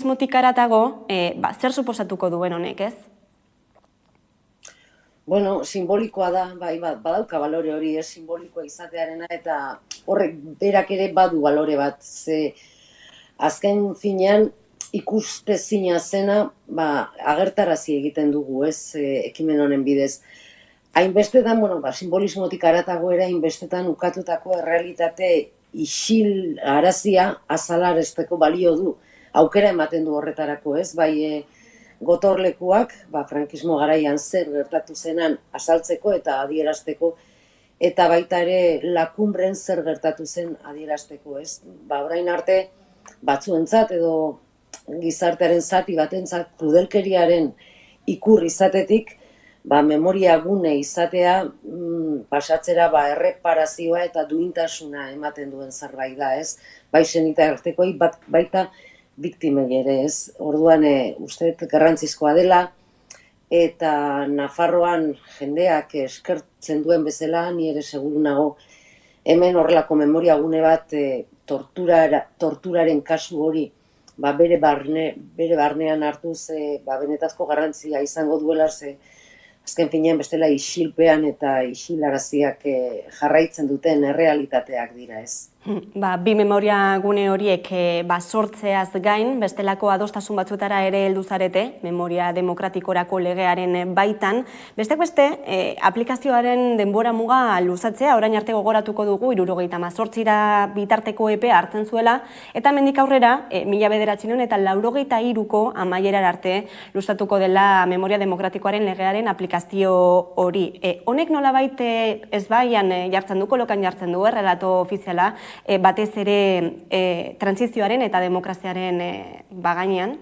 simbolismotik haratago, zer suposatuko duen honek, ez? Bueno, simbolikoa da, bai, badauka balore hori, simbolikoa izatearena, eta horrek berak ere badu balore bat, ze azken finean ikustezina zena, agertarazi egiten dugu, ez, ekimen honen bidez. Hainbestetan, simbolismotik haratago ere, hainbestetan ukatutako errealitate isil arazia azalarezteko balio du. Aukera ematen du horretarako, ez, bai, gotorlekuak, frankismo garaian zer gertatu zenan azaltzeko eta adierazteko, eta baita ere lakumbren zer gertatu zen adierazteko, ez. Orain arte, batzuentzat edo gizartearen zati batentzat krudelkeriaren ikur izatetik, memoria gune izatea pasatzera erreparazioa eta duintasuna ematen duen zerbait da, ez. Bai senitartekoi baita biktimei ere, ez. Orduan uste garrantzizkoa dela, eta Nafarroan jendeak eskertzen duen bezala, ni ere seguru nago, hemen horrelako memoria gune bat torturaren kasu hori bere barnean hartuz benetazko garrantzia izango duela, ze azken finean bestela isilpean eta isilaraziak jarraitzen duten errealitateak dira, ez. Bi memoria gune horiek sortzeaz gain, bestelako adostasun batzuetara ere heldu zarete, memoria demokratikorako legearen baitan. Besteak beste, aplikazioaren denbora muga luzatzea, orain arte gogoratuko dugu, 78ra bitarteko epea hartzen zuela, eta hemendik aurrera, 1993 eta 83ko amaierar arte luzatuko dela memoria demokratikoaren legearen aplikazio hori. Honek nolabait ezbaian jartzen du, kolokan jartzen du, relato ofiziala, batez ere trantsizioaren eta demokraziaren gainean?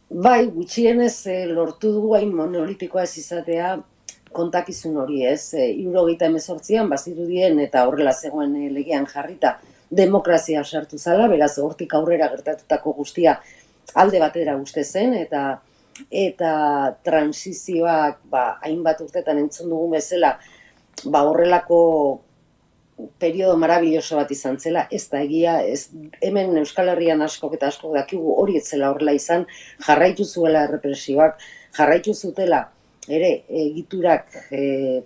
Bai, gutxienez lortu dugu hain monolitikoa ez izatea kontakizun hori, ez. 78an bazirudien eta horrela zegoen legean jarrita demokrazia sartu zala, beraz hortik aurrera gertatutako guztia alde batera uste zen, eta transizioak hainbat urtetan entzun dugu bezala horrelako periodo marabilloso bat izan zela, ez da egia, hemen Euskal Herrian askok eta askok dakigu hori etzela horrela izan, jarraitu zuela errepresioak, jarraitu zutela ere egiturak,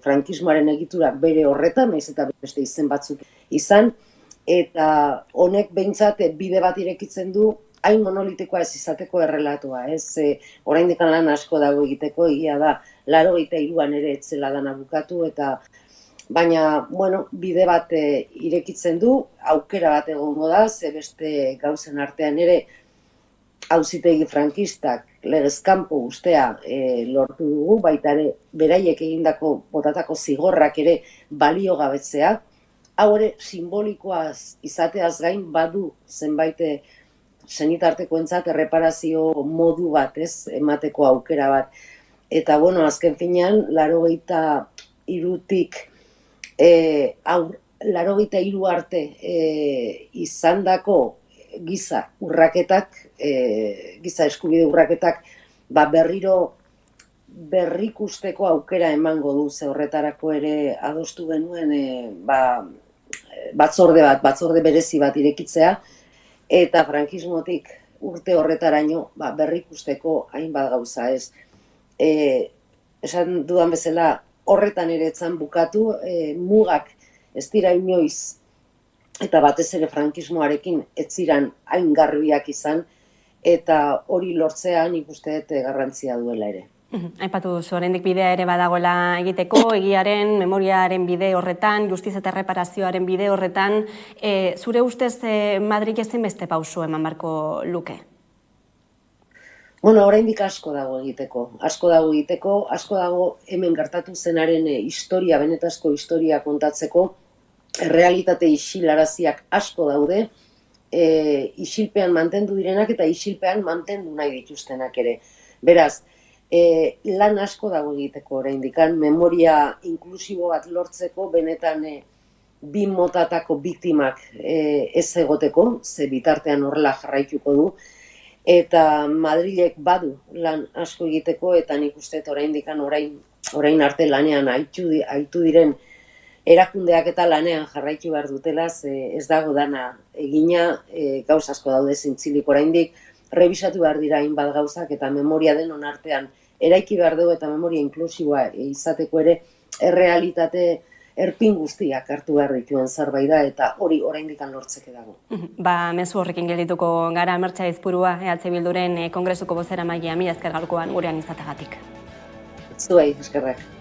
frankismoaren egiturak bere horretan, naiz eta beste izen batzuk izan, eta honek behintzat bide bat irekitzen du, hain monolitikoa ez izateko errelatoa, ez, oraindik lan asko dago egiteko, egia da, 83an ere etzela dana bukatu, eta baina, bide bat irekitzen du, aukera bat egongo da, ze beste gauzen artean ere auzitegi frankistak legez kanpo ustea lortu dugu, baita ere beraiek egindako botatako zigorrak ere baliogabetzea, hau ere simbolikoaz izateaz gain badu zenbait senitartekoentzat erreparazio modu bat, ez, emateko aukera bat. Eta, azken finean, 83tik 83 arte izandako giza urraketak, giza eskubide urraketak, berriro berrikusteko aukera emango du, ze horretarako ere adostu genuen batzorde berezi bat irekitzea, eta frankismotik urte horretaraino berrikusteko hainbat gauza, ez. Esan dudan bezala, horretan ere etzan bukatu, mugak ez dira inoiz, eta batez ere frankismoarekin ez ziran hain garbiak izan, eta hori lortzean ikuste dut garrantzia duela ere. Aipatu duzu, oraindik bidea ere badagoela egiteko, egiaren, memoriaren bide horretan, justizia eta erreparazioaren bide horretan, zure ustez Madrid ezin beste pauso eman beharko luke? Oraindik asko dago egiteko, asko dago hemen gertatu zenaren historia, benetazko historia kontatzeko, realitate isilaraziak asko daude, isilpean mantendu direnak eta isilpean mantendu nahi dituztenak ere. Beraz, lan asko dago egiteko oraindik, memoria inklusibo bat lortzeko, benetan bi motatako biktimak ez egoteko, ze bitartean horrela jarraituko du, eta Madrilek badu lan asko egiteko, eta nik uste orain arte lanean aitu diren erakundeak eta lanean jarraitu behar dutela, ez dago dana egina, gauz asko daude zintzilik oraindik, revisatu behar dira hainbat gauzak eta memoria denon artean eraiki behar dugu eta memoria inklusiboa izateko ere errealitate erpin guztiak hartu behar dituen zerbait da eta hori oraindik lortzeke dago. Mezu horrekin geldituko gara Mertxe Aizpurua, EH Bilduren kongresuko bozeramailea, mila esker gaurkoan gurean izateagatik. Zuei, eskerrak.